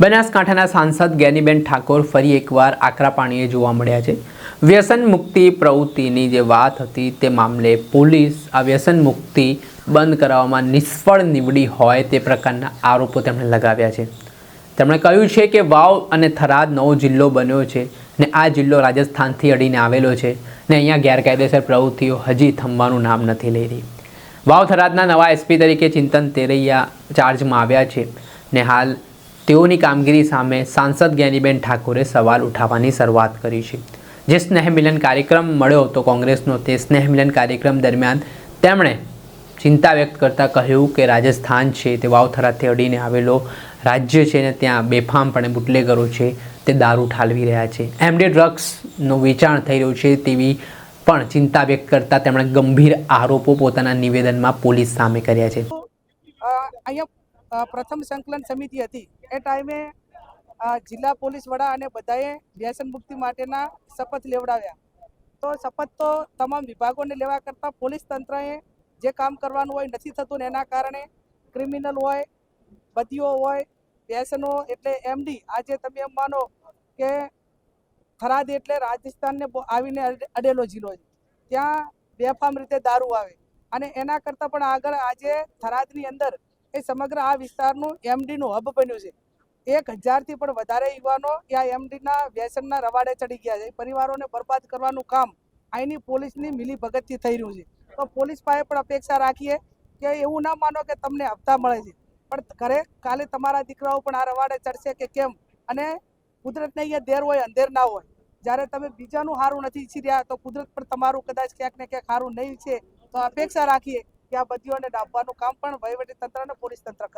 બનાસકાંઠાના સાંસદ જ્ઞાનીબેન ઠાકોર ફરી એકવાર આકરા પાણીએ જોવા મળ્યા છે। વ્યસન મુક્તિ પ્રવૃત્તિની જે વાત હતી તે મામલે પોલીસ આ વ્યસન મુક્તિ બંધ કરાવવામાં નિષ્ફળ નીવડી હોય તે પ્રકારના આરોપો તેમણે લગાવ્યા છે। તેમણે કહ્યું છે કે વાવ અને થરાદ નવો જિલ્લો બન્યો છે ને આ જિલ્લો રાજસ્થાનથી અડીને આવેલો છે ને અહીંયા ગેરકાયદેસર પ્રવૃત્તિઓ હજી થમવાનું નામ નથી લઈ રહી। વાવ થરાદના નવા એસપી તરીકે ચિંતન તેરૈયા ચાર્જમાં આવ્યા છે ને હાલ તેઓની કામગીરી સામે સાંસદ જ્ઞાનીબેન ઠાકોરે સવાલ ઉઠાવવાની શરૂઆત કરી છે। જે સ્નેહ મિલન કાર્યક્રમ મળ્યો હતો કોંગ્રેસનો, તે સ્નેહ મિલન કાર્યક્રમ દરમિયાન તેમણે ચિંતા વ્યક્ત કરતાં કહ્યું કે રાજસ્થાન છે તે વાવ થરાદથી અડીને આવેલો રાજ્ય છે ને ત્યાં બેફામપણે બુટલેગરો છે તે દારૂ ઠાલવી રહ્યા છે, એમડી ડ્રગ્સનું વેચાણ થઈ રહ્યું છે તેવી પણ ચિંતા વ્યક્ત કરતાં તેમણે ગંભીર આરોપો પોતાના નિવેદનમાં પોલીસ સામે કર્યા છે। પ્રથમ સંકલન સમિતિ હતી એ ટાઈમે જિલ્લા પોલીસ વડા અને બધાએ વ્યસન મુક્તિ માટેના શપથ લેવડાવ્યા। તો શપથ તો તમામ વિભાગોને લેવા કરતાં પોલીસ તંત્રએ જે કામ કરવાનું હોય નથી થતું ને એના કારણે ક્રિમિનલ હોય, બદીઓ હોય, વ્યસનો એટલે એમડી, આજે તમે એમ માનો કે થરાદ એટલે રાજસ્થાનને આવીને અડેલો જિલ્લો છે, ત્યાં બેફામ રીતે દારૂ આવે અને એના કરતાં પણ આગળ આજે થરાદની અંદર એ સમગ્ર આ વિસ્તારનું એમડીનું હબ બન્યું છે। 1000થી પણ વધારે યુવાનો આ એમડીના વ્યસનના રવાડે ચડી ગયા છે। પરિવારોને બરબાદ કરવાનું કામ અહીંની પોલીસની મિલીભગતથી થઈ રહ્યું છે। તો પોલીસ પાસે પણ અપેક્ષા રાખીએ કે એવું ના માનો કે તમને હપ્તા મળે છે, પણ ઘરે કાલે તમારા દીકરાઓ પણ આ રવાડે ચડશે કે કેમ। અને કુદરતને અહીંયા દેર હોય અંધેર ના હોય, જ્યારે તમે બીજાનું સારું નથી ઈચ્છી રહ્યા તો કુદરત પણ તમારું કદાચ ક્યાંક ને ક્યાંક સારું નહીં છે। તો અપેક્ષા રાખીએ કે આ બદીઓને ડાબવાનું કામ પણ વહીવટી તંત્ર અને પોલીસ તંત્ર કરે।